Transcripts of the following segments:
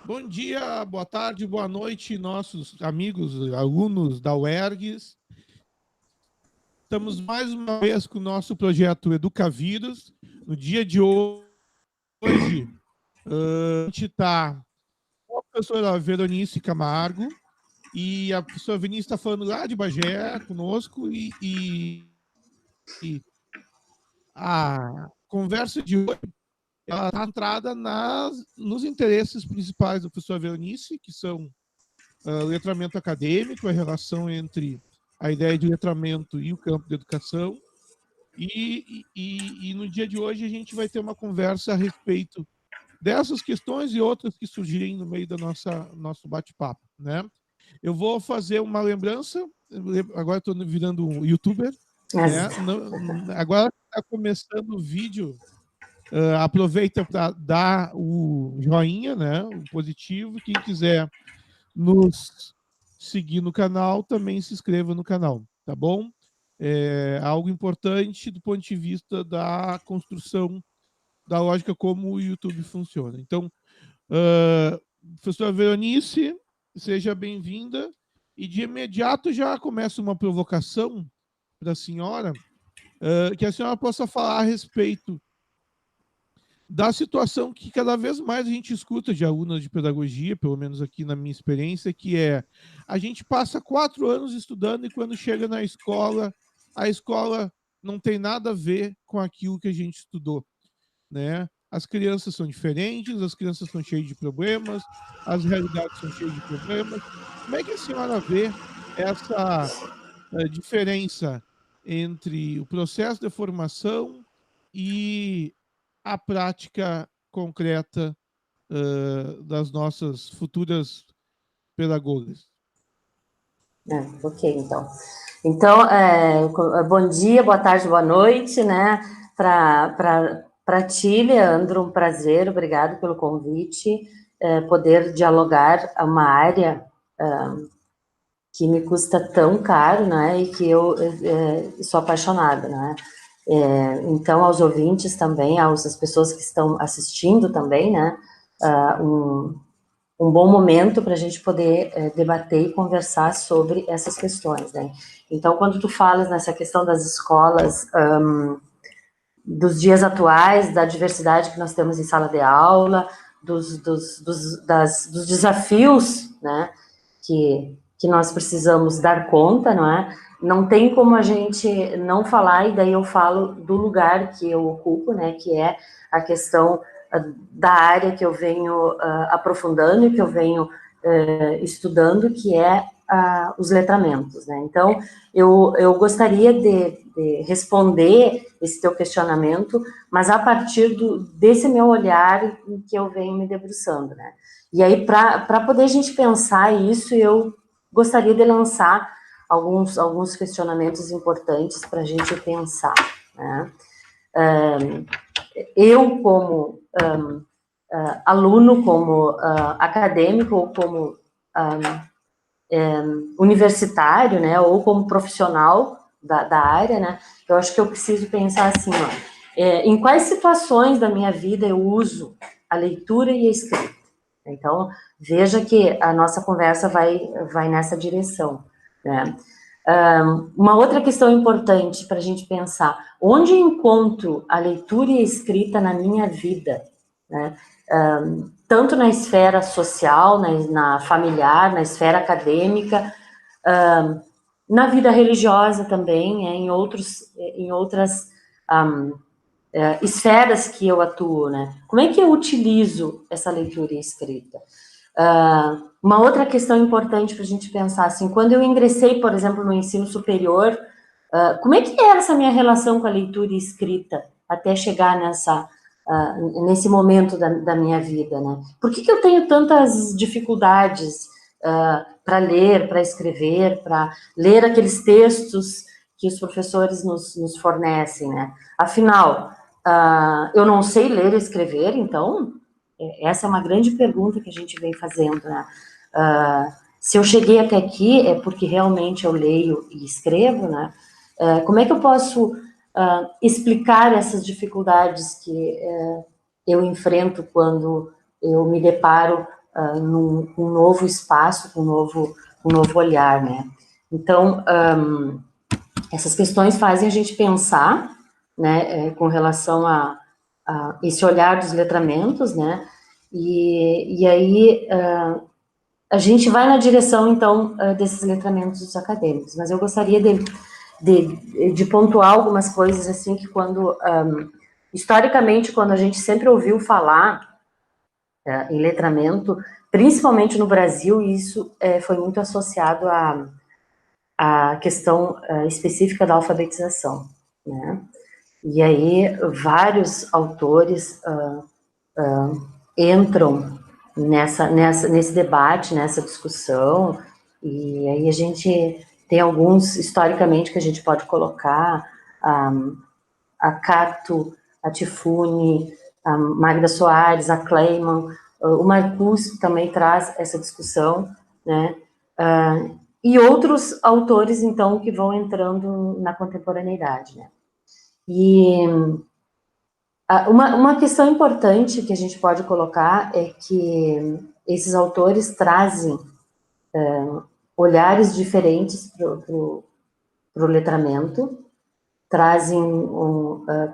Bom dia, boa tarde, boa noite, nossos amigos, alunos da UERGS. Estamos mais uma vez com o nosso projeto Educavírus. No dia de hoje, a gente está com a professora Veronice Camargo, e a professora Veronice está falando lá de Bagé conosco, e a conversa de hoje ela está centrada nos interesses principais da professora Veronice, que são letramento acadêmico, a relação entre a ideia de letramento e o campo da educação. E no dia de hoje a gente vai ter uma conversa a respeito dessas questões e outras que surgirem no meio do nosso bate-papo, né? Eu vou fazer uma lembrança, agora estou virando um youtuber, né? Agora está começando o vídeo, aproveita para dar o joinha, né? O positivo, quem quiser nos seguir no canal, também se inscreva no canal, tá bom? É algo importante do ponto de vista da construção da lógica como o YouTube funciona. Então, professora Veronice, seja bem-vinda. E de imediato já começa uma provocação para a senhora, que a senhora possa falar a respeito da situação que cada vez mais a gente escuta de alunos de pedagogia, pelo menos aqui na minha experiência, que é a gente passa 4 anos estudando e quando chega na escola, a escola não tem nada a ver com aquilo que a gente estudou, né? As crianças são diferentes, as crianças são cheias de problemas, as realidades são cheias de problemas. Como é que a senhora vê essa diferença entre o processo de formação e a prática concreta das nossas futuras pedagogas? Ok, então. Então, bom dia, boa tarde, boa noite, né? Para ti, Leandro, um prazer, obrigado pelo convite, poder dialogar uma área que me custa tão caro, né? E que eu sou apaixonada, né? Então, aos ouvintes também, às pessoas que estão assistindo também, né? Um bom momento para a gente poder debater e conversar sobre essas questões, né? Então, quando tu falas nessa questão das escolas, dos dias atuais, da diversidade que nós temos em sala de aula, dos desafios, né, que nós precisamos dar conta, não é? Não tem como a gente não falar, e daí eu falo do lugar que eu ocupo, né, que é a questão da área que eu venho aprofundando e que eu venho estudando, que é os letramentos, né? Então, eu gostaria de responder esse teu questionamento, mas a partir desse meu olhar em que eu venho me debruçando, né? E aí, para poder a gente pensar isso, eu gostaria de lançar alguns questionamentos importantes para a gente pensar, né? Eu, como aluno, como acadêmico, como universitário, né, ou como profissional da área, né, eu acho que eu preciso pensar assim, ó, em quais situações da minha vida eu uso a leitura e a escrita. Então, veja que a nossa conversa vai nessa direção, né. Uma outra questão importante para a gente pensar, onde eu encontro a leitura e a escrita na minha vida, né? Tanto na esfera social, na familiar, na esfera acadêmica, na vida religiosa também, em outras esferas que eu atuo, né? Como é que eu utilizo essa leitura e escrita? Uma outra questão importante para a gente pensar, assim, quando eu ingressei, por exemplo, no ensino superior, como é que era essa minha relação com a leitura e escrita até chegar nesse momento da minha vida, né? Por que eu tenho tantas dificuldades para ler, para escrever, para ler aqueles textos que os professores nos fornecem, né? Afinal, eu não sei ler e escrever, então, essa é uma grande pergunta que a gente vem fazendo, né? Se eu cheguei até aqui, é porque realmente eu leio e escrevo, né? Como é que eu posso explicar essas dificuldades que eu enfrento quando eu me deparo num novo espaço, com um novo olhar, né? Então, essas questões fazem a gente pensar, né, com relação a esse olhar dos letramentos, né, e aí a gente vai na direção, então, desses letramentos acadêmicos, mas eu gostaria de pontuar algumas coisas, assim, que quando, historicamente, quando a gente sempre ouviu falar em letramento, principalmente no Brasil, isso foi muito associado à questão específica da alfabetização, né? E aí vários autores entram nesse debate, nessa discussão, e aí a gente tem alguns, historicamente, que a gente pode colocar, a Cato, a Tifune, a Magda Soares, a Kleiman, o Marcuse também traz essa discussão, né? E outros autores, então, que vão entrando na contemporaneidade, né? E uma questão importante que a gente pode colocar é que esses autores trazem olhares diferentes para o letramento, trazem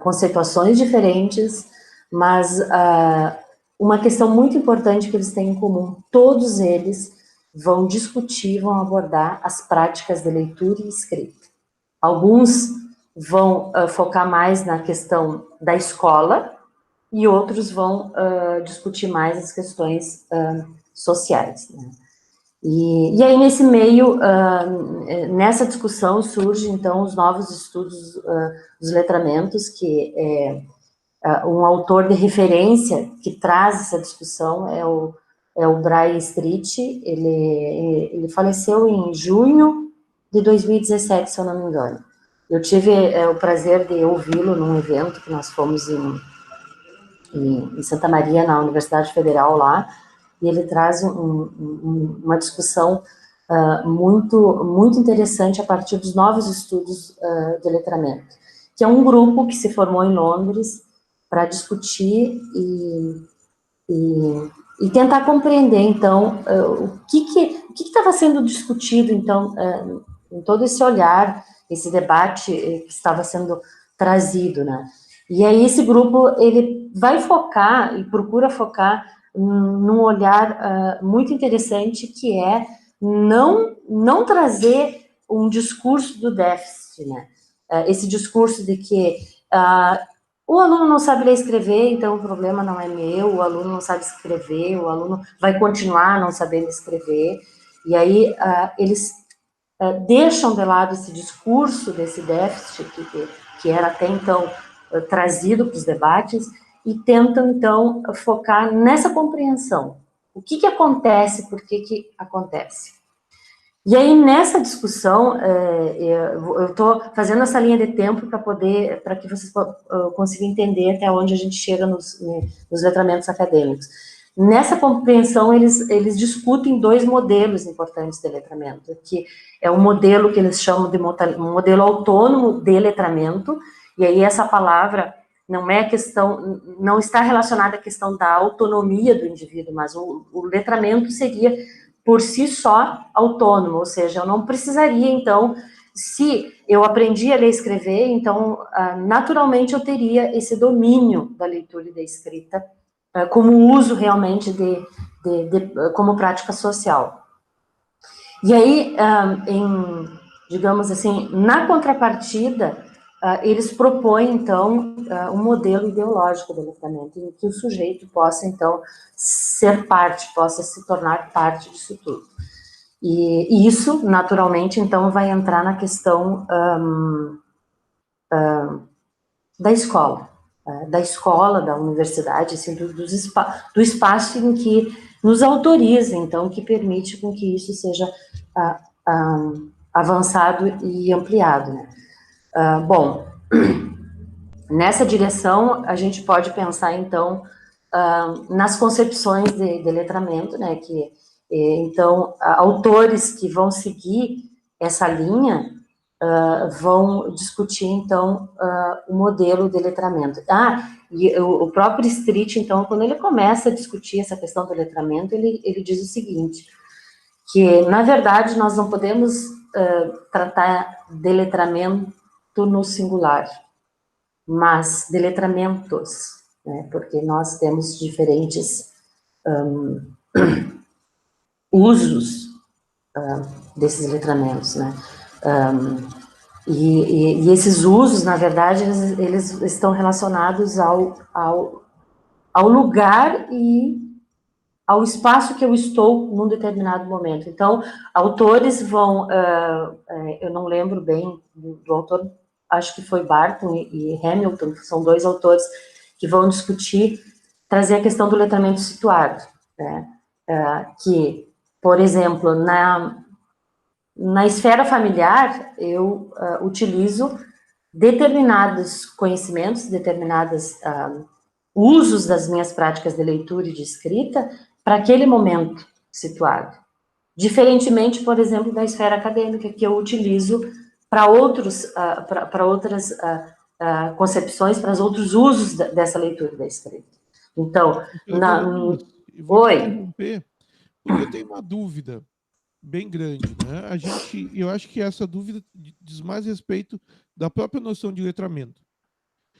conceituações diferentes, mas uma questão muito importante que eles têm em comum, todos eles vão discutir, vão abordar as práticas de leitura e escrita. Alguns vão focar mais na questão da escola e outros vão discutir mais as questões sociais, né? E aí, nesse meio, nessa discussão, surgem, então, os novos estudos dos letramentos, que um autor de referência que traz essa discussão é o Brian Street. Ele faleceu em junho de 2017, se eu não me engano. Eu tive o prazer de ouvi-lo num evento que nós fomos em Santa Maria, na Universidade Federal lá, e ele traz uma discussão muito interessante a partir dos novos estudos de letramento, que é um grupo que se formou em Londres para discutir e tentar compreender, então, o que estava sendo discutido, então, em todo esse olhar, esse debate que estava sendo trazido, né? E aí esse grupo, ele vai focar e procura focar num olhar muito interessante, que é não trazer um discurso do déficit, né? Esse discurso de que o aluno não sabe ler e escrever, então o problema não é meu, o aluno não sabe escrever, o aluno vai continuar não sabendo escrever, e aí eles deixam de lado esse discurso desse déficit que era até então trazido para os debates, e tentam, então, focar nessa compreensão. O que acontece, por que acontece? E aí, nessa discussão, eu estou fazendo essa linha de tempo para que vocês consigam entender até onde a gente chega nos letramentos acadêmicos. Nessa compreensão, eles discutem dois modelos importantes de letramento, que é um modelo que eles chamam de um modelo autônomo de letramento, e aí essa palavra não é questão, não está relacionada à questão da autonomia do indivíduo, mas o letramento seria por si só autônomo, ou seja, eu não precisaria, então, se eu aprendi a ler e escrever, então, naturalmente eu teria esse domínio da leitura e da escrita como uso realmente como prática social. E aí, digamos assim, na contrapartida, eles propõem, então, um modelo ideológico do letramento, em que o sujeito possa, então, ser parte, possa se tornar parte disso tudo. E isso, naturalmente, então, vai entrar na questão da escola, da universidade, assim, do espaço em que nos autoriza, então, que permite com que isso seja avançado e ampliado, né? Bom, nessa direção, a gente pode pensar, então, nas concepções de letramento, né, que, então, autores que vão seguir essa linha, vão discutir, então, o modelo de letramento. E o próprio Street, então, quando ele começa a discutir essa questão do letramento, ele diz o seguinte, que, na verdade, nós não podemos tratar de letramento no singular, mas de letramentos, né, porque nós temos diferentes usos desses letramentos, né? E esses usos, na verdade, eles estão relacionados ao lugar e ao espaço que eu estou num determinado momento. Então, autores vão, eu não lembro bem do autor, acho que foi Barton e Hamilton, que são dois autores que vão discutir, trazer a questão do letramento situado, né? Que, por exemplo, na esfera familiar, eu utilizo determinados conhecimentos, determinados usos das minhas práticas de leitura e de escrita para aquele momento situado. Diferentemente, por exemplo, da esfera acadêmica, que eu utilizo para outras concepções, para os outros usos dessa leitura e da escrita. Então, eu vou te interromper, porque eu tenho uma dúvida bem grande, né? Eu acho que essa dúvida diz mais respeito da própria noção de letramento.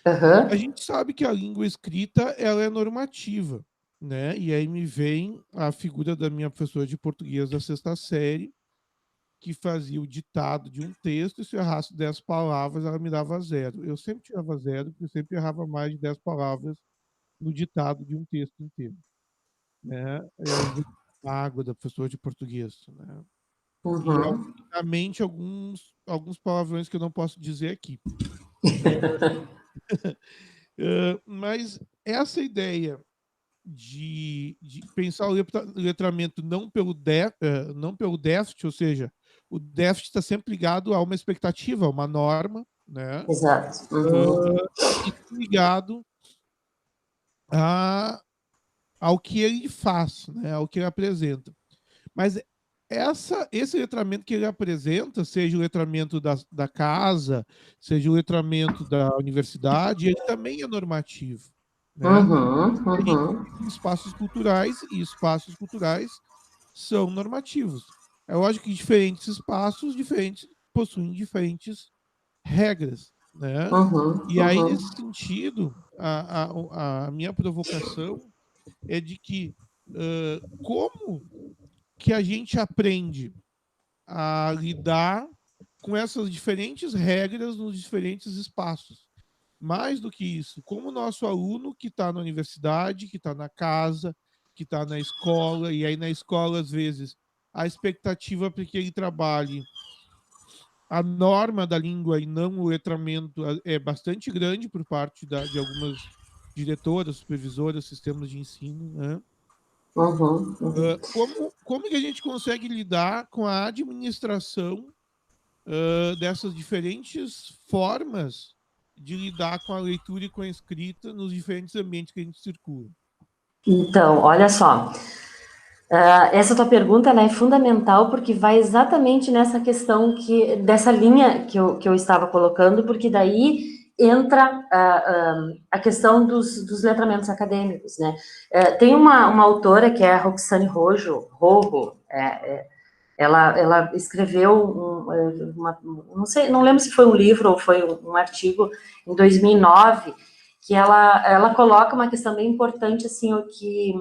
A gente sabe que a língua escrita ela é normativa, né? E aí me vem a figura da minha professora de português da sexta série, que fazia o ditado de um texto, e se eu errasse 10 palavras, ela me dava 0. Eu sempre tirava 0, porque eu sempre errava mais de 10 palavras no ditado de um texto inteiro, né? A água da professora de português, né? E obviamente alguns palavrões que eu não posso dizer aqui. Mas essa ideia de pensar o letramento não pelo déficit, ou seja, o déficit está sempre ligado a uma expectativa, a uma norma, né? Exato. E ligado ao que ele faz, né? Ao que ele apresenta. Mas esse letramento que ele apresenta, seja o letramento da casa, seja o letramento da universidade, ele também é normativo, né? A gente tem espaços culturais, e espaços culturais são normativos. É lógico que diferentes espaços possuem diferentes regras, né? E aí, nesse sentido, a minha provocação é de que como que a gente aprende a lidar com essas diferentes regras nos diferentes espaços. Mais do que isso, como o nosso aluno que está na universidade, que está na casa, que está na escola, e aí na escola, às vezes, a expectativa para que ele trabalhe a norma da língua e não o letramento é bastante grande por parte de algumas diretoras, supervisoras, sistemas de ensino, né? Como que a gente consegue lidar com a administração dessas diferentes formas de lidar com a leitura e com a escrita nos diferentes ambientes que a gente circula? Então, olha só, essa tua pergunta ela é fundamental porque vai exatamente nessa questão dessa linha que eu estava colocando, porque daí entra a questão dos letramentos acadêmicos, né? Tem uma autora que é a Roxane Rojo, ela escreveu não sei, não lembro se foi um livro ou foi um artigo em 2009 que ela coloca uma questão bem importante assim, o que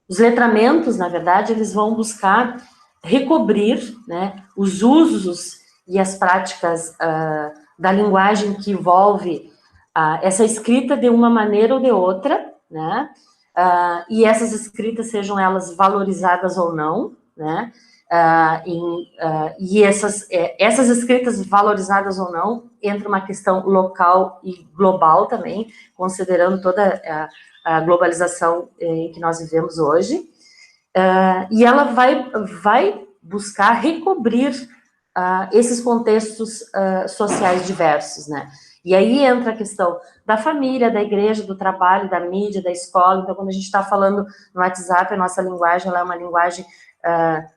os letramentos, na verdade, eles vão buscar recobrir, né, os usos e as práticas da linguagem que envolve essa escrita de uma maneira ou de outra, né, e essas escritas, sejam elas valorizadas ou não, né, e essas escritas valorizadas ou não, entra uma questão local e global também, considerando toda a globalização em que nós vivemos hoje, e ela vai buscar recobrir esses contextos sociais diversos, né? E aí entra a questão da família, da igreja, do trabalho, da mídia, da escola. Então, quando a gente está falando no WhatsApp, a nossa linguagem ela é uma linguagem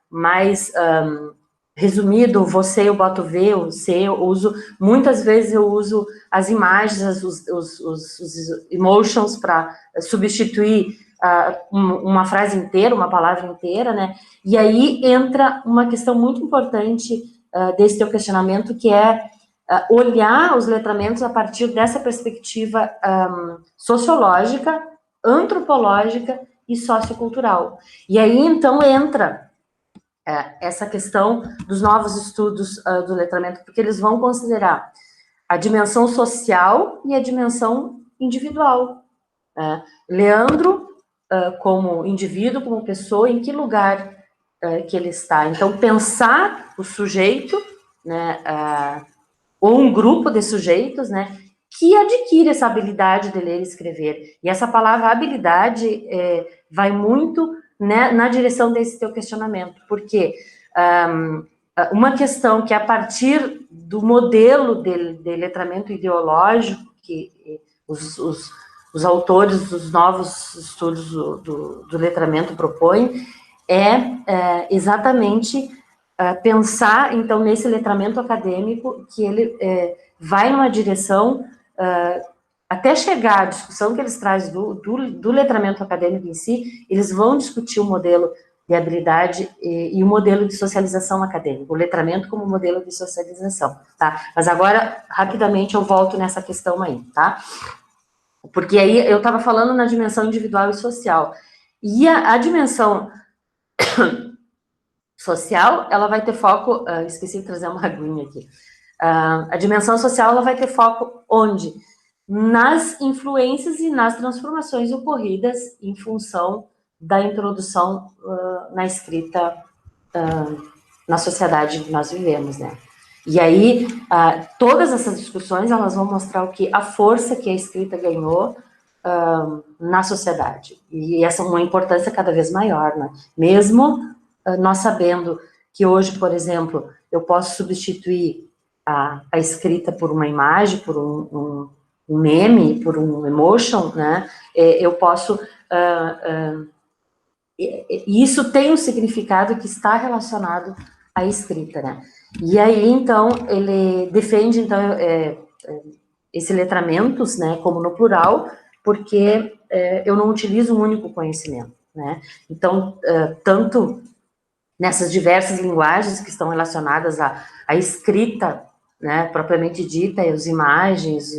mais resumido, você eu boto V, o C, eu uso, muitas vezes eu uso as imagens, os emotions para substituir uma frase inteira, uma palavra inteira, né? E aí entra uma questão muito importante desse teu questionamento, que é olhar os letramentos a partir dessa perspectiva sociológica, antropológica e sociocultural. E aí, então, entra essa questão dos novos estudos do letramento, porque eles vão considerar a dimensão social e a dimensão individual. Leandro, como indivíduo, como pessoa, em que lugar que ele está. Então, pensar o sujeito, né, ou um grupo de sujeitos, né, que adquire essa habilidade de ler e escrever. E essa palavra habilidade vai muito, né, na direção desse teu questionamento, porque uma questão que a partir do modelo de letramento ideológico que os autores dos novos estudos do letramento propõem exatamente pensar, então, nesse letramento acadêmico, que ele vai numa direção, até chegar à discussão que eles trazem do letramento acadêmico em si, eles vão discutir o modelo de habilidade e o modelo de socialização acadêmica, o letramento como modelo de socialização, tá? Mas agora, rapidamente, eu volto nessa questão aí, tá? Porque aí eu estava falando na dimensão individual e social. E a dimensão social, ela vai ter foco... esqueci de trazer uma aguinha aqui. A dimensão social, ela vai ter foco onde? Nas influências e nas transformações ocorridas em função da introdução na escrita na sociedade que nós vivemos, né? E aí, todas essas discussões, elas vão mostrar o que? A força que a escrita ganhou na sociedade. E essa é uma importância cada vez maior, né? Mesmo nós sabendo que hoje, por exemplo, eu posso substituir a escrita por uma imagem, por um meme, por um emotion, né? Eu posso... isso tem um significado que está relacionado à escrita, né? E aí, então, ele defende, então, esse letramentos, né, como no plural, porque eu não utilizo um único conhecimento, né? Então, tanto nessas diversas linguagens que estão relacionadas à escrita, né, propriamente dita, as imagens,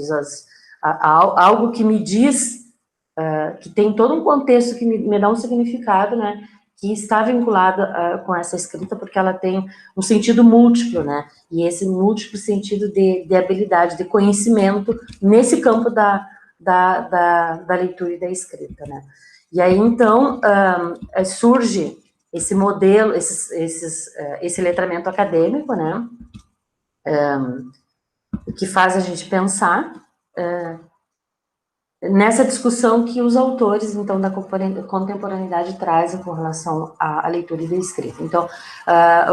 algo que me diz, que tem todo um contexto que me dá um significado, né, que está vinculado com essa escrita, porque ela tem um sentido múltiplo, né, e esse múltiplo sentido de habilidade, de conhecimento, nesse campo da leitura e da escrita, né. E aí, então, surge esse modelo, esse letramento acadêmico, né, que faz a gente pensar nessa discussão que os autores, então, da contemporaneidade trazem com relação à leitura e da escrita. Então,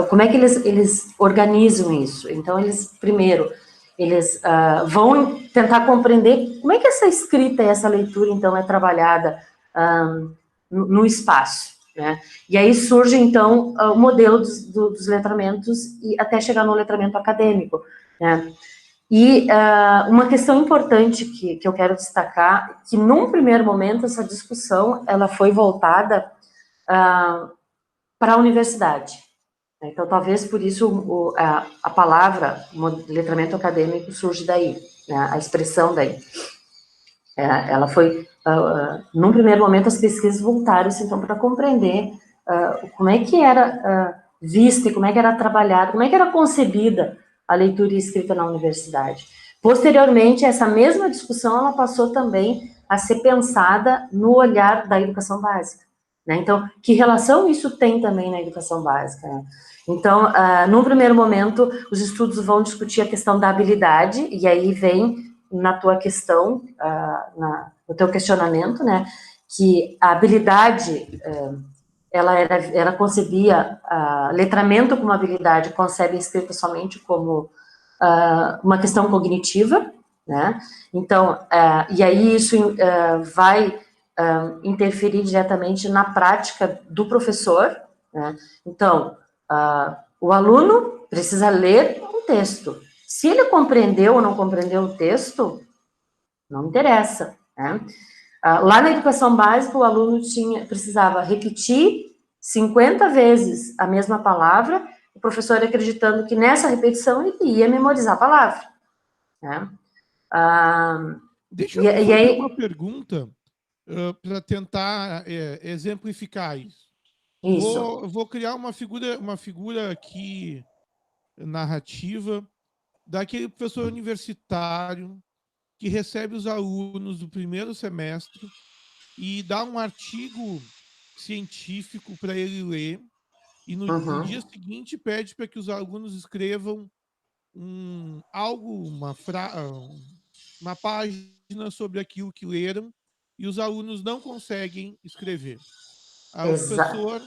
como é que eles organizam isso? Então, primeiro, eles vão tentar compreender como é que essa escrita e essa leitura, então, é trabalhada no espaço, né? E aí surge, então, o modelo dos letramentos e até chegar no letramento acadêmico, né? E uma questão importante que eu quero destacar, que num primeiro momento essa discussão ela foi voltada para a universidade. Então, talvez por isso a palavra letramento acadêmico surge daí, né, a expressão daí. Ela foi, num primeiro momento, as pesquisas voltaram-se, então, para compreender como é que era vista, como é que era trabalhada, como é que era concebida a leitura e escrita na universidade. Posteriormente, essa mesma discussão, ela passou também a ser pensada no olhar da educação básica, né? Então, que relação isso tem também na educação básica, né? Então, num primeiro momento, os estudos vão discutir a questão da habilidade, e aí vem na tua questão, no teu questionamento, né, que a habilidade... ela concebia letramento como habilidade, concebe a escrita somente como uma questão cognitiva, né? Então, e aí isso vai interferir diretamente na prática do professor, né? Então, o aluno precisa ler um texto. Se ele compreendeu ou não compreendeu o texto, não interessa, né? Lá na educação básica, o aluno precisava repetir 50 vezes a mesma palavra, o professor acreditando que nessa repetição ele ia memorizar a palavra, né? Deixa eu fazer aí uma pergunta para tentar exemplificar isso. Vou criar uma figura aqui narrativa daquele professor universitário que recebe os alunos do primeiro semestre e dá um artigo científico para ele ler, e no dia seguinte pede para que os alunos escrevam uma página sobre aquilo que leram, e os alunos não conseguem escrever. O professor,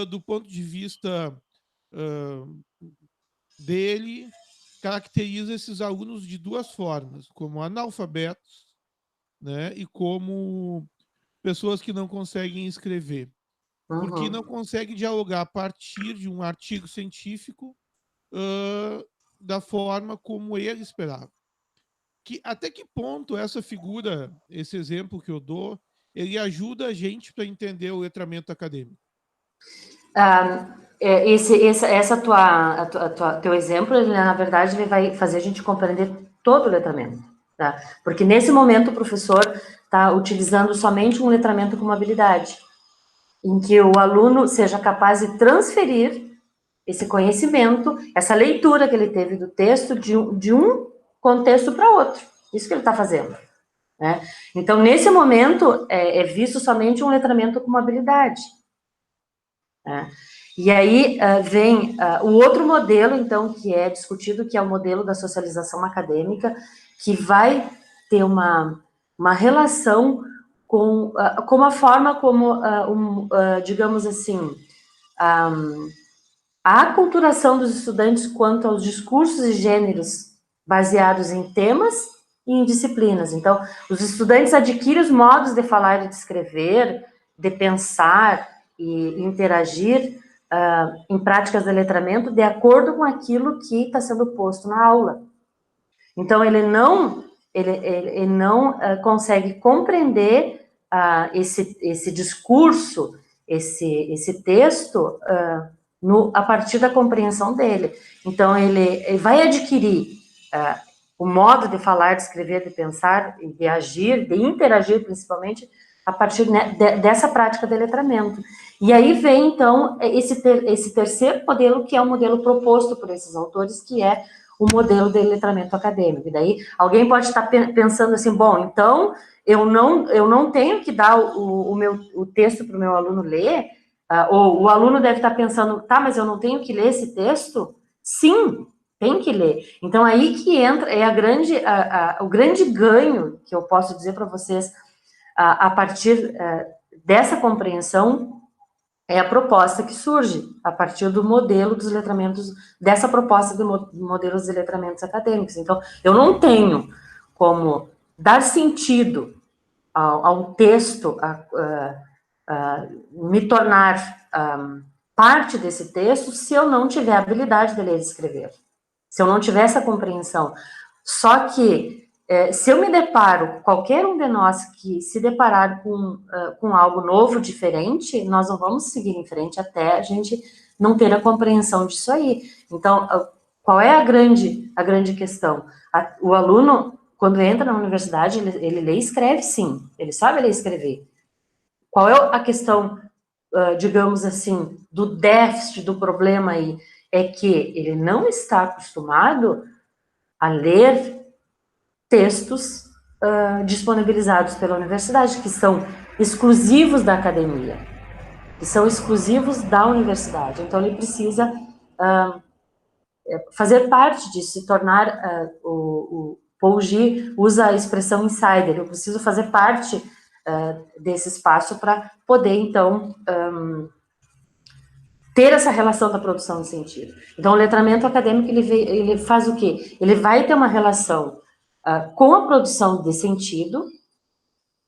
do ponto de vista dele, caracteriza esses alunos de duas formas, como analfabetos, né, e como pessoas que não conseguem escrever, porque não conseguem dialogar a partir de um artigo científico da forma como ele esperava. Até que ponto essa figura, esse exemplo que eu dou, ele ajuda a gente para entender o letramento acadêmico? Teu exemplo, ele, na verdade, ele vai fazer a gente compreender todo o letramento, tá? Porque nesse momento o professor está utilizando somente um letramento como habilidade, em que o aluno seja capaz de transferir esse conhecimento, essa leitura que ele teve do texto de um contexto para outro. Isso que ele está fazendo, né? Então, nesse momento, é visto somente um letramento como habilidade, né? E aí vem o outro modelo, então, que é discutido, que é o modelo da socialização acadêmica, que vai ter uma relação com a forma como, digamos assim, a aculturação dos estudantes quanto aos discursos e gêneros baseados em temas e em disciplinas. Então, os estudantes adquirem os modos de falar e de escrever, de pensar e interagir em práticas de letramento de acordo com aquilo que está sendo posto na aula. Então, ele não consegue compreender esse discurso, esse texto, a partir da compreensão dele. Então, ele vai adquirir o modo de falar, de escrever, de pensar, de agir, de interagir, principalmente, a partir dessa prática de letramento. E aí vem, então, esse terceiro modelo, que é o modelo proposto por esses autores, que é o modelo de letramento acadêmico. E daí, alguém pode estar pensando assim, bom, então, eu não tenho que dar o texto para o meu aluno ler, ou o aluno deve estar pensando, tá, mas eu não tenho que ler esse texto? Sim, tem que ler. Então, aí que entra, o grande ganho que eu posso dizer para vocês, a partir dessa compreensão, é a proposta que surge a partir do modelo dos letramentos, dessa proposta de modelos de letramentos acadêmicos. Então, eu não tenho como dar sentido a um texto, me tornar parte desse texto, se eu não tiver a habilidade de ler e escrever, se eu não tiver essa compreensão. Só que, se eu me deparo, qualquer um de nós que se deparar com algo novo, diferente, nós não vamos seguir em frente até a gente não ter a compreensão disso aí. Então, qual é a grande questão? O aluno, quando entra na universidade, ele lê e escreve, sim. Ele sabe ler e escrever. Qual é a questão, digamos assim, do déficit, do problema aí? É que ele não está acostumado a ler textos disponibilizados pela universidade, que são exclusivos da academia, que são exclusivos da universidade. Então, ele precisa fazer parte disso, se tornar, o Paul G usa a expressão insider, eu preciso fazer parte desse espaço para poder, então, ter essa relação da produção de sentido. Então, o letramento acadêmico, ele faz o quê? Ele vai ter uma relação com a produção de sentido,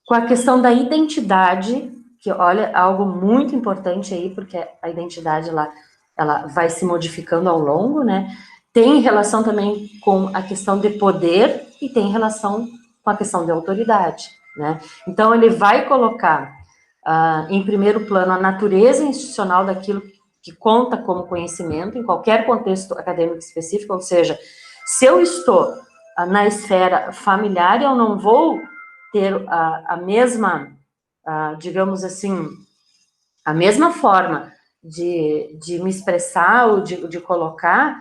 com a questão da identidade, que, olha, algo muito importante aí, porque a identidade lá ela vai se modificando ao longo, né? Tem relação também com a questão de poder e tem relação com a questão de autoridade, né? Então, ele vai colocar em primeiro plano a natureza institucional daquilo que conta como conhecimento, em qualquer contexto acadêmico específico, ou seja, se eu estou na esfera familiar, eu não vou ter a mesma, digamos assim, a mesma forma de me expressar ou de colocar,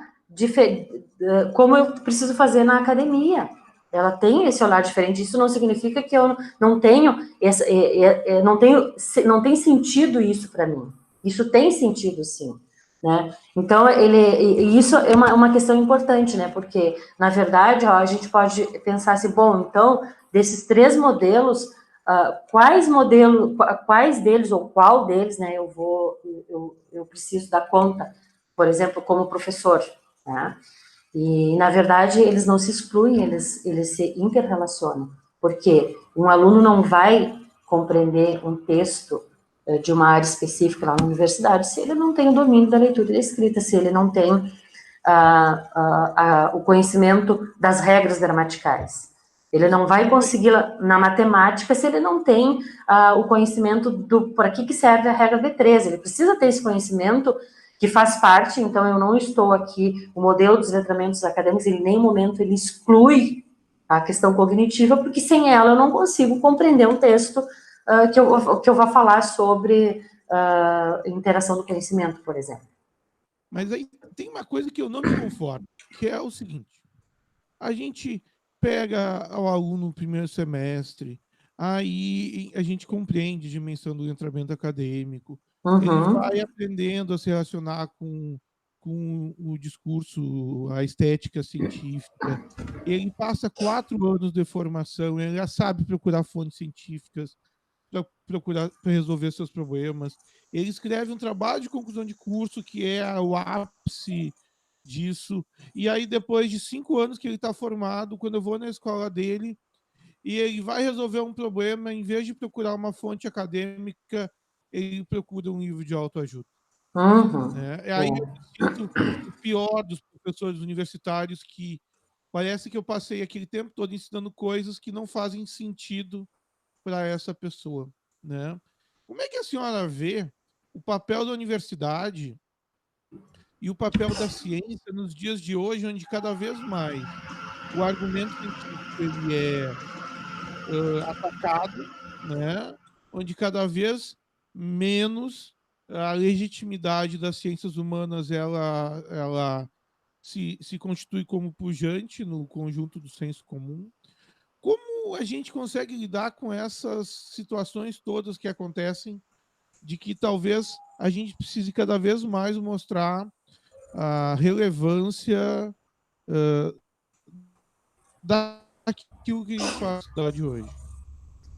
como eu preciso fazer na academia. Ela tem esse olhar diferente. Isso não significa que eu não tenho, não tem sentido isso para mim. Isso tem sentido, sim. Né? Então, isso é uma questão importante, né? Porque, na verdade, a gente pode pensar assim, bom, então, desses 3 modelos, quais deles ou qual deles, né, eu preciso dar conta, por exemplo, como professor, né? E, na verdade, eles não se excluem, eles se interrelacionam, porque um aluno não vai compreender um texto de uma área específica lá na universidade se ele não tem o domínio da leitura e da escrita, se ele não tem o conhecimento das regras gramaticais. Ele não vai conseguir na matemática se ele não tem o conhecimento do para que serve a regra B13. Ele precisa ter esse conhecimento que faz parte, então eu não estou aqui, o modelo dos letramentos acadêmicos, em nenhum momento ele exclui a questão cognitiva, porque sem ela eu não consigo compreender um texto que eu vá falar sobre interação do conhecimento, por exemplo. Mas aí tem uma coisa que eu não me conformo, que é o seguinte: a gente pega o aluno no primeiro semestre, aí a gente compreende a dimensão do letramento acadêmico, ele vai aprendendo a se relacionar com o discurso, a estética científica, ele passa 4 anos de formação, ele já sabe procurar fontes científicas, para procurar para resolver seus problemas. Ele escreve um trabalho de conclusão de curso que é o ápice disso. E aí, depois de 5 anos que ele está formado, quando eu vou na escola dele e ele vai resolver um problema, em vez de procurar uma fonte acadêmica, ele procura um livro de autoajuda. Né? E aí eu me sinto o pior dos professores universitários, que parece que eu passei aquele tempo todo ensinando coisas que não fazem sentido para essa pessoa, né? Como é que a senhora vê o papel da universidade e o papel da ciência nos dias de hoje, onde cada vez mais o argumento científico ele é atacado, né? Onde cada vez menos a legitimidade das ciências humanas ela se constitui como pujante no conjunto do senso comum. Como a gente consegue lidar com essas situações todas que acontecem, de que talvez a gente precise cada vez mais mostrar a relevância daquilo que a gente faz na de hoje?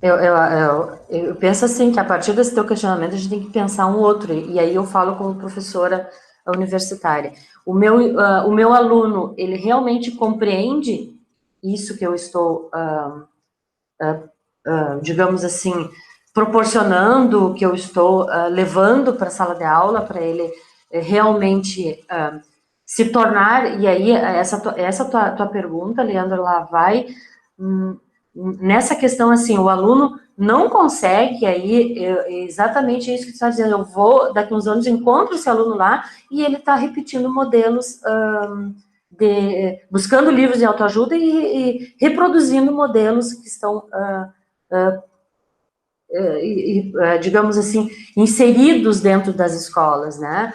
Eu penso assim, que a partir desse teu questionamento a gente tem que pensar um outro, e aí eu falo como professora universitária. O meu aluno, ele realmente compreende isso que eu estou, digamos assim, proporcionando, que eu estou levando para a sala de aula, para ele realmente se tornar, e aí essa tua pergunta, Leandro, ela vai nessa questão, assim, o aluno não consegue, aí exatamente isso que você está dizendo, eu vou, daqui uns anos, encontro esse aluno lá, e ele está repetindo modelos, buscando livros de autoajuda e reproduzindo modelos que estão, digamos assim, inseridos dentro das escolas, né?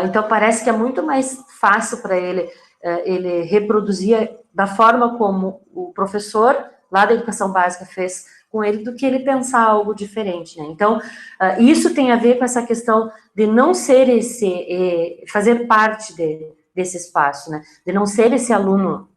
Então, parece que é muito mais fácil para ele reproduzir da forma como o professor lá da educação básica fez com ele, do que ele pensar algo diferente, né? Então, isso tem a ver com essa questão de não ser fazer parte desse espaço, né? De não ser esse aluno,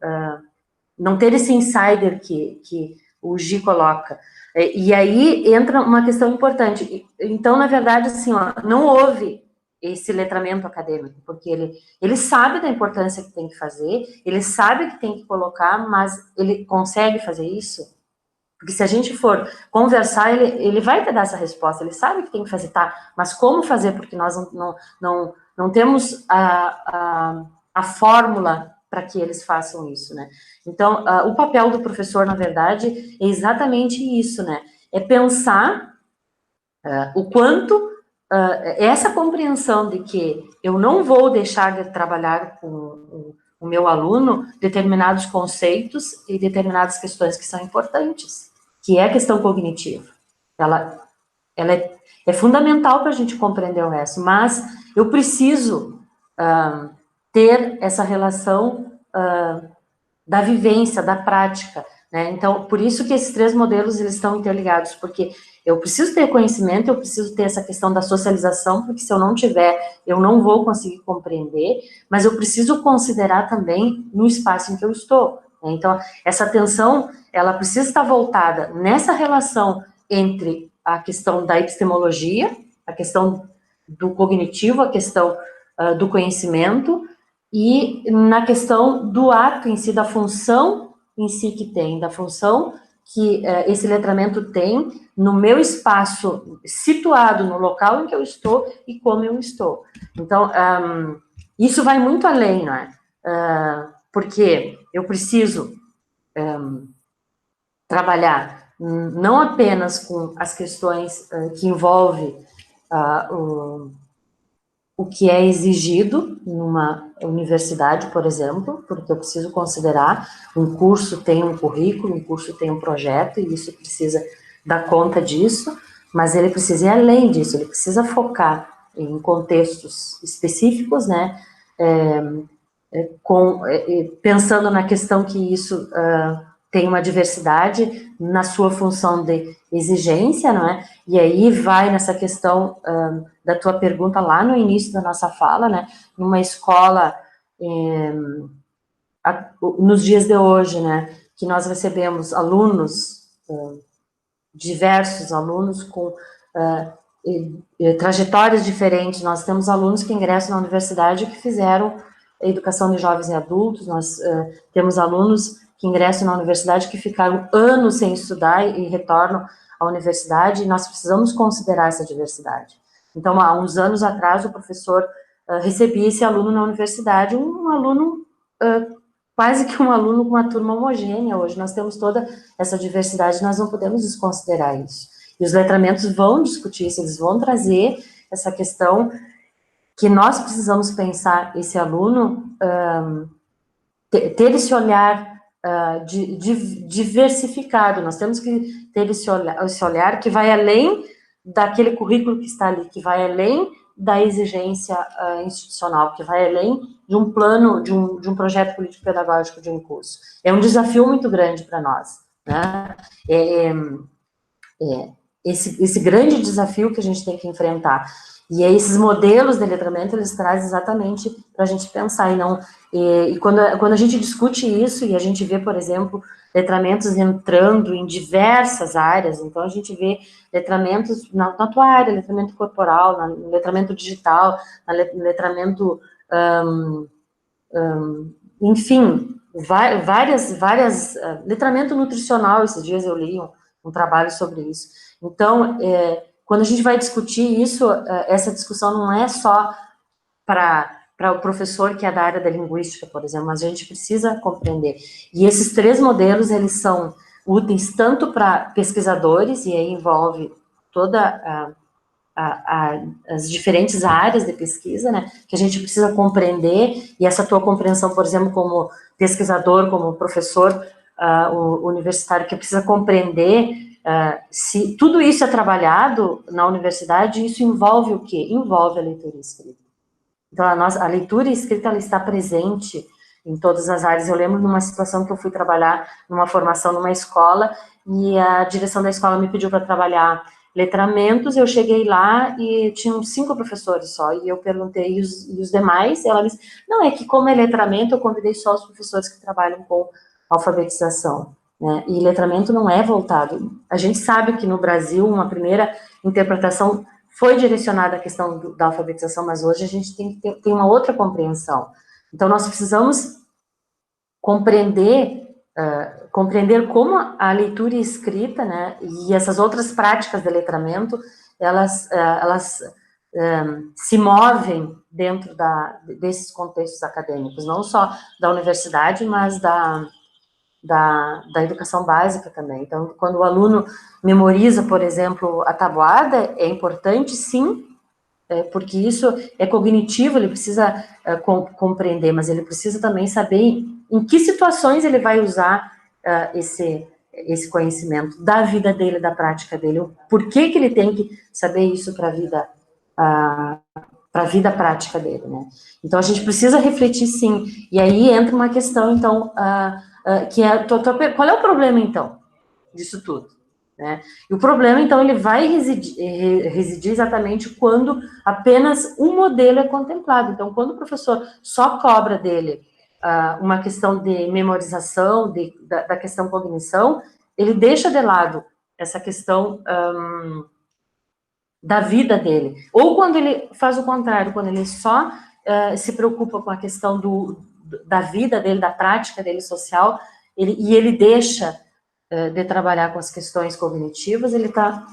não ter esse insider que o Gi coloca. E aí entra uma questão importante. Então, na verdade, assim, ó, não houve esse letramento acadêmico, porque ele sabe da importância que tem que fazer, ele sabe que tem que colocar, mas ele consegue fazer isso? Porque se a gente for conversar, ele vai te dar essa resposta, ele sabe que tem que fazer, tá, mas como fazer? Porque nós não temos a fórmula para que eles façam isso, né? Então, o papel do professor, na verdade, é exatamente isso, né? É pensar o quanto essa compreensão de que eu não vou deixar de trabalhar com o meu aluno determinados conceitos e determinadas questões que são importantes, que é a questão cognitiva. Ela é fundamental para a gente compreender o resto, mas eu preciso ter essa relação da vivência, da prática, né? Então, por isso que esses 3 modelos, eles estão interligados, porque eu preciso ter conhecimento, eu preciso ter essa questão da socialização, porque se eu não tiver, eu não vou conseguir compreender, mas eu preciso considerar também no espaço em que eu estou, né? Então, essa atenção, ela precisa estar voltada nessa relação entre a questão da epistemologia, a questão do cognitivo, a questão do conhecimento, e na questão do ato em si, da função em si que tem, da função que esse letramento tem no meu espaço, situado no local em que eu estou e como eu estou. Então, isso vai muito além, não é? Porque eu preciso trabalhar não apenas com as questões que envolvem o que é exigido numa universidade, por exemplo, porque eu preciso considerar um curso tem um currículo, um curso tem um projeto, e isso precisa dar conta disso, mas ele precisa ir além disso, ele precisa focar em contextos específicos, né, pensando na questão que isso tem uma diversidade na sua função de exigência, não é? E aí vai nessa questão da tua pergunta lá no início da nossa fala, né? Numa escola, nos dias de hoje, né? Que nós recebemos alunos, diversos alunos com trajetórias diferentes. Nós temos alunos que ingressam na universidade que fizeram educação de jovens e adultos, nós temos alunos que ingressam na universidade que ficaram anos sem estudar e retornam à universidade, e nós precisamos considerar essa diversidade. Então, há uns anos atrás, o professor recebia esse aluno na universidade, um aluno, quase que um aluno com uma turma homogênea. Hoje nós temos toda essa diversidade, nós não podemos desconsiderar isso. E os letramentos vão discutir isso, eles vão trazer essa questão que nós precisamos pensar esse aluno, ter esse olhar diversificado, nós temos que ter esse olhar que vai além daquele currículo que está ali, que vai além da exigência institucional, que vai além de um plano, de um projeto político-pedagógico de um curso. É um desafio muito grande para nós, né? Esse grande desafio que a gente tem que enfrentar. E esses modelos de letramento, eles trazem exatamente para a gente pensar, e quando a gente discute isso, e a gente vê, por exemplo, letramentos entrando em diversas áreas, então a gente vê letramentos na tua área, letramento corporal, no letramento digital, no letramento, enfim, várias letramento nutricional. Esses dias eu li um trabalho sobre isso. Então, quando a gente vai discutir isso, essa discussão não é só para o professor que é da área da linguística, por exemplo, mas a gente precisa compreender. E esses 3 modelos, eles são úteis tanto para pesquisadores, e aí envolve toda as diferentes áreas de pesquisa, né, que a gente precisa compreender, e essa tua compreensão, por exemplo, como pesquisador, como professor universitário, que precisa compreender se tudo isso é trabalhado na universidade, isso envolve o quê? Envolve a leitura e escrita. Então, a leitura e escrita, ela está presente em todas as áreas. Eu lembro de uma situação que eu fui trabalhar numa formação numa escola, e a direção da escola me pediu para trabalhar letramentos. Eu cheguei lá e tinham 5 professores só, e eu perguntei, e os demais? Ela disse, não, é que como é letramento, eu convidei só os professores que trabalham com alfabetização, né? E letramento não é voltado. A gente sabe que no Brasil, uma primeira interpretação foi direcionada à questão da alfabetização, mas hoje a gente tem uma outra compreensão. Então, nós precisamos compreender compreender como a leitura e escrita, né, e essas outras práticas de letramento, elas se movem dentro desses contextos acadêmicos, não só da universidade, mas da educação básica também. Então, quando o aluno memoriza, por exemplo, a tabuada, é importante, sim, porque isso é cognitivo, ele precisa compreender, mas ele precisa também saber em que situações ele vai usar esse conhecimento da vida dele, da prática dele, por que ele tem que saber isso para a vida prática dele, né? Então, a gente precisa refletir, sim, e aí entra uma questão, então, que é, qual é o problema, então, disso tudo? Né? E o problema, então, ele vai residir exatamente quando apenas um modelo é contemplado. Então, quando o professor só cobra dele uma questão de memorização, da questão cognição, ele deixa de lado essa questão da vida dele. Ou quando ele faz o contrário, quando ele só se preocupa com a questão da vida dele, da prática dele social, e ele deixa de trabalhar com as questões cognitivas, ele está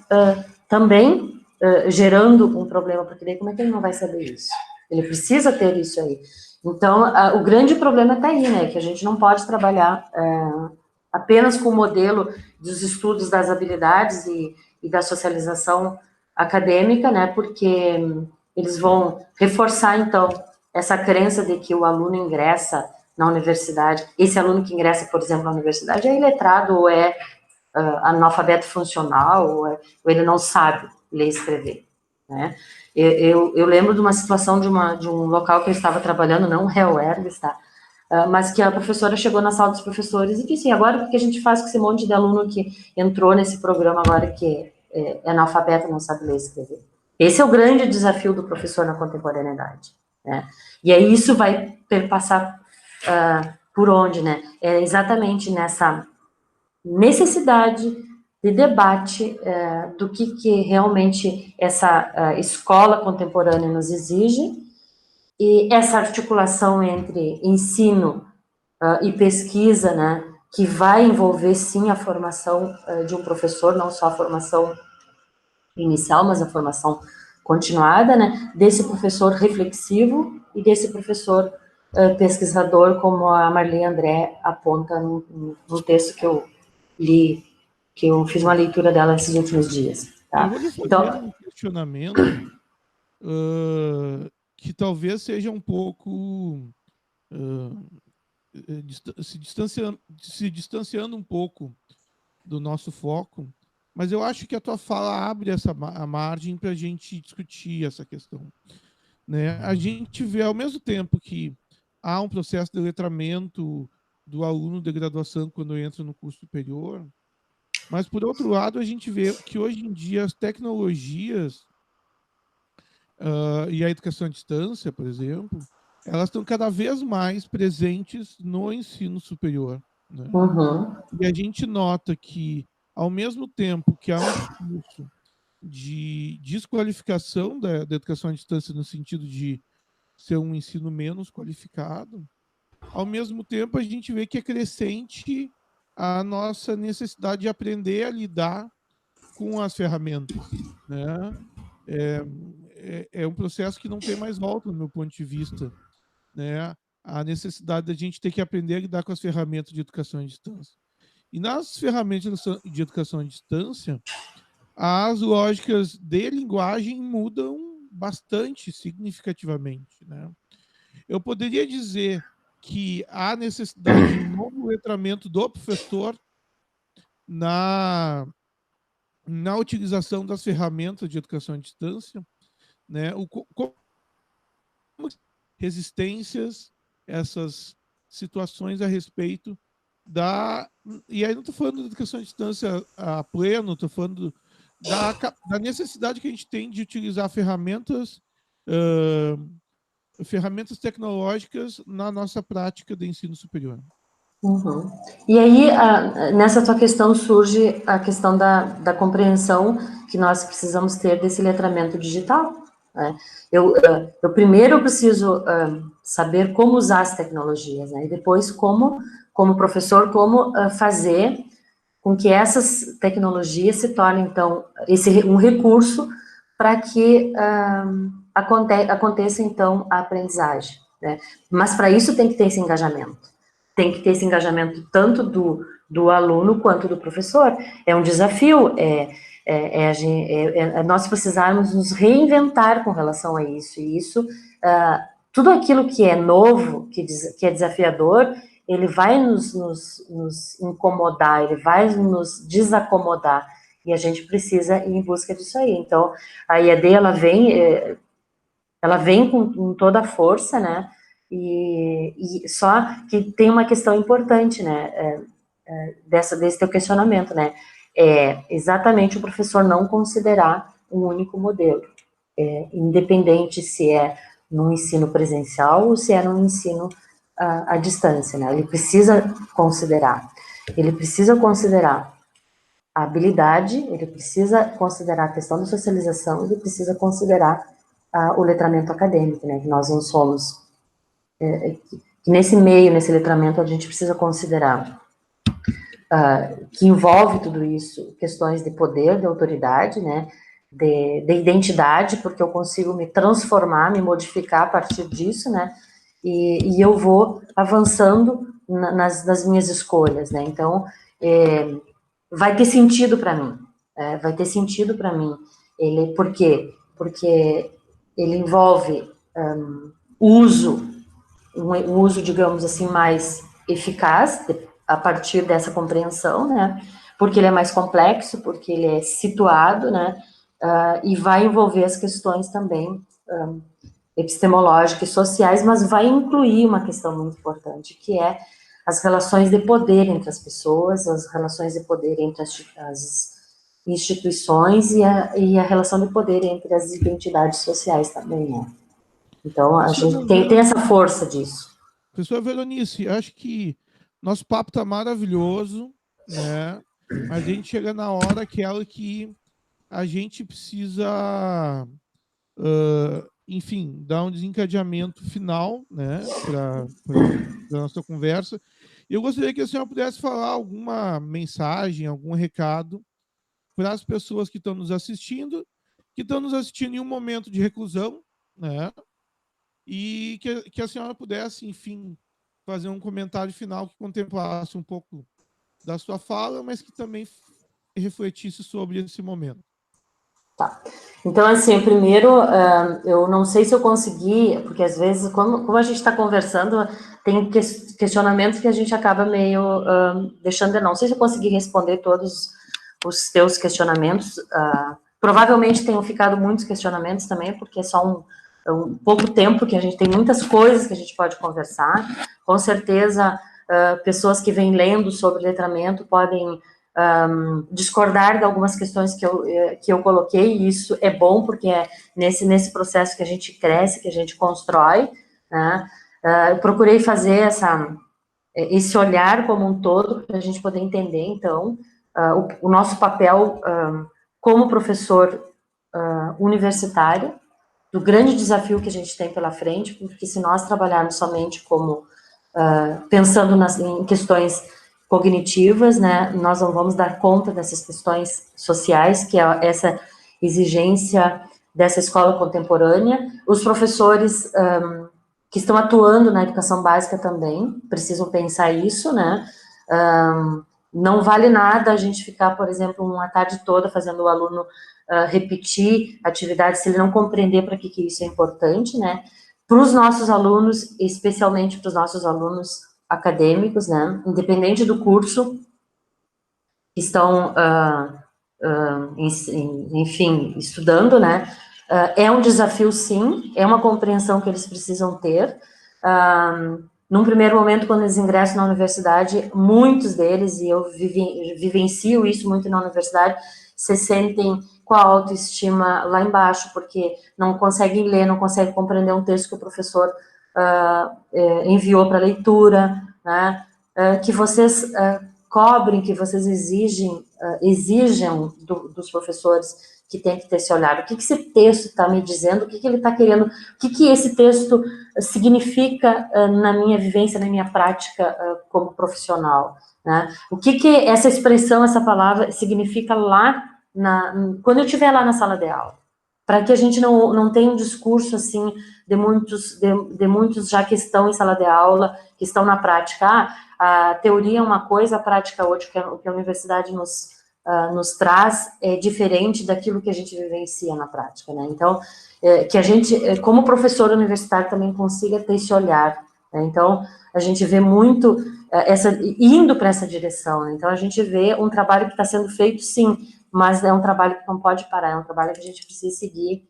também gerando um problema, porque daí como é que ele não vai saber isso? Ele precisa ter isso aí. Então, o grande problema está aí, né, que a gente não pode trabalhar apenas com o modelo dos estudos das habilidades e da socialização acadêmica, né, porque eles vão reforçar, então, essa crença de que o aluno ingressa na universidade, esse aluno que ingressa, por exemplo, na universidade é iletrado ou é analfabeto funcional, ou ele não sabe ler e escrever, né? Eu lembro de uma situação de um local que eu estava trabalhando, não é o Hermes, tá? Mas que a professora chegou na sala dos professores e disse, agora o que a gente faz com esse monte de aluno que entrou nesse programa agora que é analfabeto, não sabe ler e escrever? Esse é o grande desafio do professor na contemporaneidade, né? E aí isso vai perpassar por onde, né? É exatamente nessa necessidade de debate do que realmente essa escola contemporânea nos exige, e essa articulação entre ensino e pesquisa, né, que vai envolver, sim, a formação de um professor, não só a formação inicial, mas a formação continuada, né, desse professor reflexivo e desse professor pesquisador, como a Marli André aponta no texto que eu li, que eu fiz uma leitura dela esses últimos dias. Tá? Eu vou lhe fazer então, um questionamento que talvez seja um pouco se distanciando um pouco do nosso foco, mas eu acho que a tua fala abre a margem para a gente discutir essa questão. Né? A gente vê, ao mesmo tempo que há um processo de letramento do aluno de graduação quando entra no curso superior, mas, por outro lado, a gente vê que hoje em dia as tecnologias e a educação à distância, por exemplo, elas estão cada vez mais presentes no ensino superior. Né? E a gente nota que, ao mesmo tempo que há um discurso de desqualificação da educação à distância no sentido de ser um ensino menos qualificado, ao mesmo tempo a gente vê que é crescente a nossa necessidade de aprender a lidar com as ferramentas. Né? É um processo que não tem mais volta, no meu ponto de vista. Né? A necessidade da gente ter que aprender a lidar com as ferramentas de educação à distância. E nas ferramentas de educação à distância, as lógicas de linguagem mudam bastante significativamente. Né? Eu poderia dizer que há necessidade de um novo letramento do professor na utilização das ferramentas de educação à distância, né? Como resistências, essas situações a respeito da... E aí não estou falando de educação à distância a pleno, estou falando da necessidade que a gente tem de utilizar ferramentas tecnológicas na nossa prática de ensino superior. E aí, nessa tua questão, surge a questão da compreensão que nós precisamos ter desse letramento digital, né? Eu primeiro preciso saber como usar as tecnologias, né? E depois como professor, como fazer com que essas tecnologias se tornem, então, um recurso para que aconteça, então, a aprendizagem, né? Mas para isso tem que ter esse engajamento. Tem que ter esse engajamento tanto do aluno quanto do professor. É um desafio, nós precisarmos nos reinventar com relação a isso. E isso, tudo aquilo que é novo, que é desafiador, ele vai nos incomodar, ele vai nos desacomodar, e a gente precisa ir em busca disso aí. Então, a IAD, ela vem com toda a força, né, e só que tem uma questão importante, né, desse teu questionamento, né, é exatamente o professor não considerar um único modelo, independente se é no ensino presencial ou se é no ensino à distância, né? Ele precisa considerar a habilidade, ele precisa considerar a questão da socialização, ele precisa considerar o letramento acadêmico, né? Que nós não somos, que nesse meio, nesse letramento, a gente precisa considerar que envolve tudo isso, questões de poder, de autoridade, né? De identidade, porque eu consigo me transformar, me modificar a partir disso, né? E eu vou avançando nas minhas escolhas, né? Então, vai ter sentido para mim, vai ter sentido para mim. Por quê? Porque ele envolve um uso, digamos assim, mais eficaz, a partir dessa compreensão, né? Porque ele é mais complexo, porque ele é situado, né? E vai envolver as questões também epistemológicas e sociais, mas vai incluir uma questão muito importante, que é as relações de poder entre as pessoas, as relações de poder entre as instituições e a relação de poder entre as identidades sociais também, né? Então, a gente tem essa força disso. Professora Veronice, acho que nosso papo está maravilhoso, né? Mas a gente chega na hora que a gente precisa, enfim, dar um desencadeamento final, né, para a nossa conversa. Eu gostaria que a senhora pudesse falar alguma mensagem, algum recado para as pessoas que estão nos assistindo em um momento de reclusão, né? E que a senhora pudesse, enfim, fazer um comentário final que contemplasse um pouco da sua fala, mas que também refletisse sobre esse momento. Tá. Então, assim, primeiro, eu não sei se eu consegui, porque às vezes, como a gente está conversando, tem questionamentos que a gente acaba meio deixando de não. Não sei se eu consegui responder todos os teus questionamentos. Provavelmente tenham ficado muitos questionamentos também, porque é só um pouco tempo que a gente tem muitas coisas que a gente pode conversar. Com certeza, pessoas que vêm lendo sobre letramento podem discordar de algumas questões que eu coloquei, e isso é bom, porque é nesse processo que a gente cresce, que a gente constrói, né? Eu procurei fazer esse olhar como um todo, para a gente poder entender, então, o nosso papel como professor universitário, do grande desafio que a gente tem pela frente, porque se nós trabalharmos somente como pensando em questões cognitivas, né, nós não vamos dar conta dessas questões sociais, que é essa exigência dessa escola contemporânea. Os professores que estão atuando na educação básica também precisam pensar isso, né? Não vale nada a gente ficar, por exemplo, uma tarde toda fazendo o aluno repetir atividades se ele não compreender para que isso é importante, né? Para os nossos alunos, especialmente para os nossos alunos acadêmicos, né, independente do curso, que estão, enfim, estudando, né, é um desafio, sim, é uma compreensão que eles precisam ter. Num primeiro momento, quando eles ingressam na universidade, muitos deles, e eu vivencio isso muito na universidade, se sentem com a autoestima lá embaixo, porque não conseguem ler, não conseguem compreender um texto que o professor enviou para leitura, né? Que vocês cobrem, que vocês exijam dos professores que tem que ter esse olhar. O que esse texto está me dizendo? O que ele está querendo? O que esse texto significa na minha vivência, na minha prática como profissional? Né? O que essa expressão, essa palavra significa lá, quando eu estiver lá na sala de aula? Para que a gente não tenha um discurso assim de muitos já que estão em sala de aula, que estão na prática. A teoria é uma coisa, a prática é outra, o que a universidade nos traz é diferente daquilo que a gente vivencia na prática, né? Então, que a gente, como professor universitário, também consiga ter esse olhar, né? Então, a gente vê muito indo para essa direção, né? Então, a gente vê um trabalho que está sendo feito, sim, mas é um trabalho que não pode parar, é um trabalho que a gente precisa seguir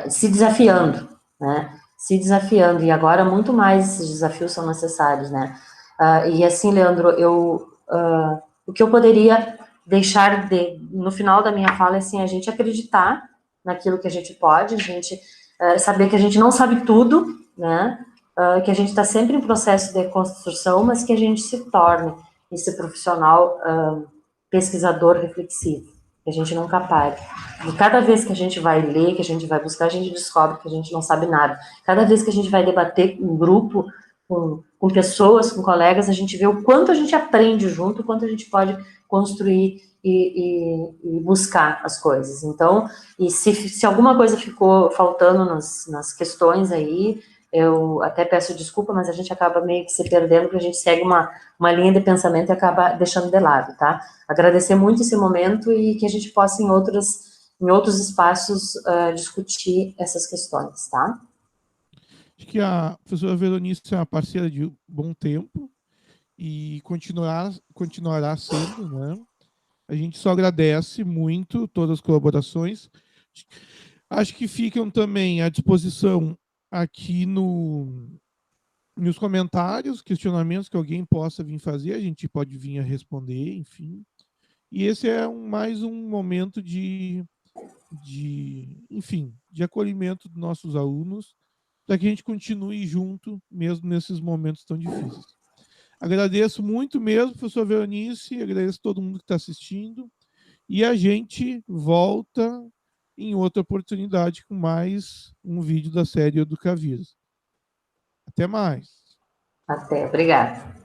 se desafiando, né? Se desafiando, e agora muito mais esses desafios são necessários, né? E assim, Leandro, o que eu poderia deixar no final da minha fala é assim, a gente acreditar naquilo que a gente pode, a gente saber que a gente não sabe tudo, né? Que a gente está sempre em processo de construção, mas que a gente se torne esse profissional pesquisador reflexivo, que a gente nunca pare. E cada vez que a gente vai ler, que a gente vai buscar, a gente descobre que a gente não sabe nada. Cada vez que a gente vai debater em grupo, com pessoas, com colegas, a gente vê o quanto a gente aprende junto, o quanto a gente pode construir e buscar as coisas. Então, e se alguma coisa ficou faltando nas questões aí, eu até peço desculpa, mas a gente acaba meio que se perdendo, porque a gente segue uma linha de pensamento e acaba deixando de lado, tá? Agradecer muito esse momento e que a gente possa, em outros espaços, discutir essas questões, tá? Acho que a professora Veronice é uma parceira de bom tempo e continuará sendo, né? A gente só agradece muito todas as colaborações. Acho que ficam também à disposição aqui nos comentários, questionamentos que alguém possa vir fazer, a gente pode vir a responder, enfim. E esse é mais um momento enfim, de acolhimento dos nossos alunos, para que a gente continue junto, mesmo nesses momentos tão difíceis. Agradeço muito mesmo, professor Veronice, agradeço todo mundo que está assistindo, e a gente volta em outra oportunidade com mais um vídeo da série Educavírus. Até mais. Até, obrigada.